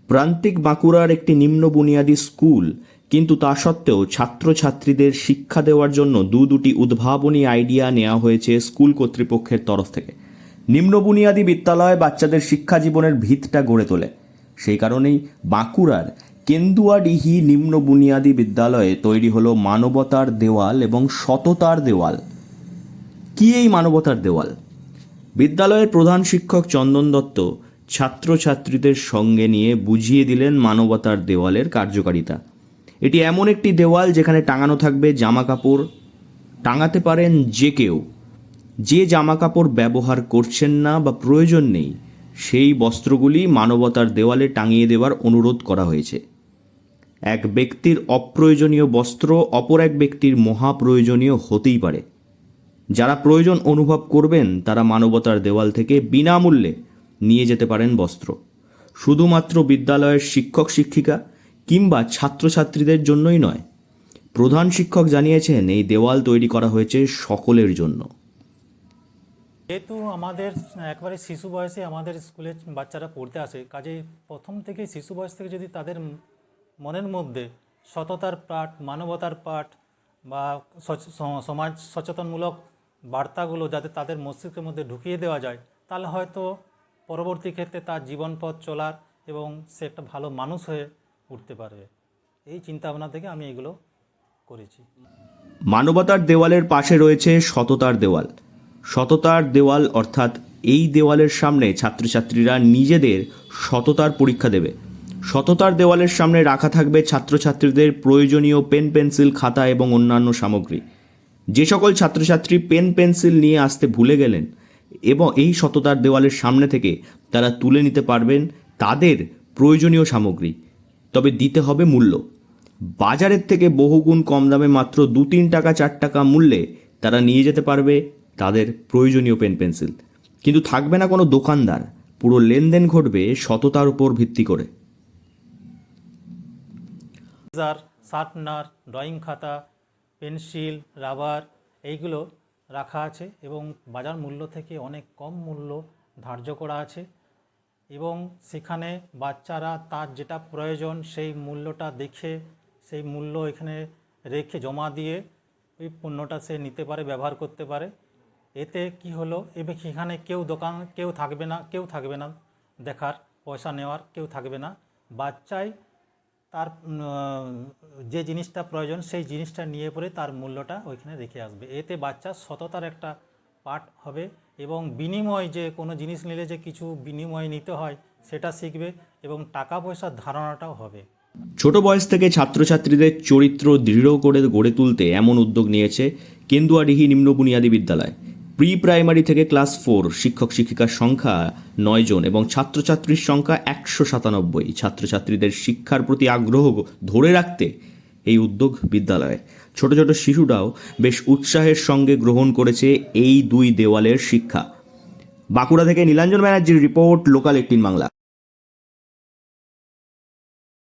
প্রান্তিক বাঁকুড়ার একটি নিম্ন বুনিয়াদী স্কুল, কিন্তু তা সত্ত্বেও ছাত্রছাত্রীদের শিক্ষা দেওয়ার জন্য দুটি উদ্ভাবনী আইডিয়া নেওয়া হয়েছে স্কুল কর্তৃপক্ষের তরফ থেকে। নিম্ন বুনিয়াদী বিদ্যালয় বাচ্চাদের শিক্ষা জীবনের ভিতটা গড়ে তোলে। সেই কারণেই বাঁকুড়ার কেন্দুয়াডিহি নিম্ন বুনিয়াদী বিদ্যালয়ে তৈরি হলো মানবতার দেওয়াল এবং সততার দেওয়াল। কি এই মানবতার দেওয়াল? বিদ্যালয়ের প্রধান শিক্ষক চন্দন দত্ত ছাত্রছাত্রীদের সঙ্গে নিয়ে বুঝিয়ে দিলেন মানবতার দেওয়ালের কার্যকারিতা। এটি এমন একটি দেওয়াল যেখানে টাঙানো থাকবে জামা কাপড়। টাঙাতে পারেন যে কেউ। যে জামা কাপড় ব্যবহার করছেন না বা প্রয়োজন নেই, সেই বস্ত্রগুলি মানবতার দেওয়ালে টাঙিয়ে দেওয়ার অনুরোধ করা হয়েছে। এক ব্যক্তির অপ্রয়োজনীয় বস্ত্র অপর এক ব্যক্তির মহাপ্রয়োজনীয় হতেই পারে। যারা প্রয়োজন অনুভব করবেন তারা মানবতার দেওয়াল থেকে বিনামূল্যে নিয়ে যেতে পারেন বস্ত্র। শুধুমাত্র বিদ্যালয়ের শিক্ষক শিক্ষিকা কিংবা ছাত্রছাত্রীদের জন্যই নয়। প্রধান শিক্ষক জানিয়েছেন এই দেওয়াল তৈরি করা হয়েছে সকলের জন্য। যেহেতু আমাদের একবারে শিশু বয়সে আমাদের স্কুলে বাচ্চারা পড়তে আসে, কাজেই প্রথম থেকে শিশু বয়স থেকে যদি তাদের মনের মধ্যে সততার পাঠ, মানবতার পাঠ বা সমাজ সচেতনমূলক বার্তাগুলো যাতে তাদের মস্তিষ্কের মধ্যে ঢুকিয়ে দেওয়া যায়, তাহলে হয়তো পরবর্তী ক্ষেত্রে তার জীবনপথ চলার এবং সে একটা ভালো মানুষ হয়ে উঠতে পারবে। এই চিন্তাভাবনা থেকে আমি এগুলো করেছি। মানবতার দেওয়ালের পাশে রয়েছে সততার দেওয়াল। সততার দেওয়াল অর্থাৎ এই দেওয়ালের সামনে ছাত্রছাত্রীরা নিজেদের সততার পরীক্ষা দেবে। সততার দেওয়ালের সামনে রাখা থাকবে ছাত্রছাত্রীদের প্রয়োজনীয় পেন পেন্সিল, খাতা এবং অন্যান্য সামগ্রী। যে সকল ছাত্রছাত্রী পেন পেন্সিল নিয়ে আসতে ভুলে গেলেন এবং এই সততার দেওয়ালের সামনে থেকে তারা তুলে নিতে পারবেন তাদের প্রয়োজনীয় সামগ্রী, তবে দিতে হবে মূল্য। বাজারের থেকে বহুগুণ কম দামে মাত্র 2-3 টাকা 4 টাকা মূল্যে তারা নিয়ে যেতে পারবে তাদের প্রয়োজনীয় পেন পেন্সিল। কিন্তু থাকবে না কোনো দোকানদার, পুরো লেনদেন ঘটবে সততার উপর ভিত্তি করে। শার্পনার, ড্রয়িং খাতা, পেন্সিল, রাবার এইগুলো রাখা আছে এবং বাজার মূল্য থেকে অনেক কম মূল্য ধার্য করা আছে এবং সেখানে বাচ্চারা তার যেটা প্রয়োজন সেই মূল্যটা দেখে সেই মূল্য এখানে রেখে জমা দিয়ে ওই পণ্যটা সে নিতে পারে, ব্যবহার করতে পারে। এতে কি হলো, এবার এখানে কেউ থাকবে না দেখার, পয়সা নেওয়ার কেউ থাকবে না। বাচ্চাই তার যে জিনিসটা প্রয়োজন সেই জিনিসটা নিয়ে পরে তার মূল্যটা ওইখানে রেখে আসবে। এতে বাচ্চা সততার একটা পাঠ হবে এবং বিনিময়, যে কোনো জিনিস নিলে যে কিছু বিনিময় নিতে হয় সেটা শিখবে এবং টাকা পয়সার ধারণাটাও হবে। ছোট বয়স থেকে ছাত্রছাত্রীদের চরিত্র দৃঢ় করে গড়ে তুলতে এমন উদ্যোগ নিয়েছে কেন্দুয়াডিহি নিম্ন বুনিয়াদী বিদ্যালয়। প্রি প্রাইমারি থেকে ক্লাস 4 শিক্ষক শিক্ষিকার সংখ্যা 9 জন এবং ছাত্রছাত্রীর সংখ্যা 197। ছাত্রছাত্রীদের শিক্ষার প্রতি আগ্রহ ধরে রাখতে এই উদ্যোগ বিদ্যালয়ে। ছোট ছোট শিশুরাও বেশ উৎসাহের সঙ্গে গ্রহণ করেছে এই 2 দেওয়ালের শিক্ষা। বাঁকুড়া থেকে নীলাঞ্জন ব্যানার্জির রিপোর্ট, লোকাল 18 বাংলা।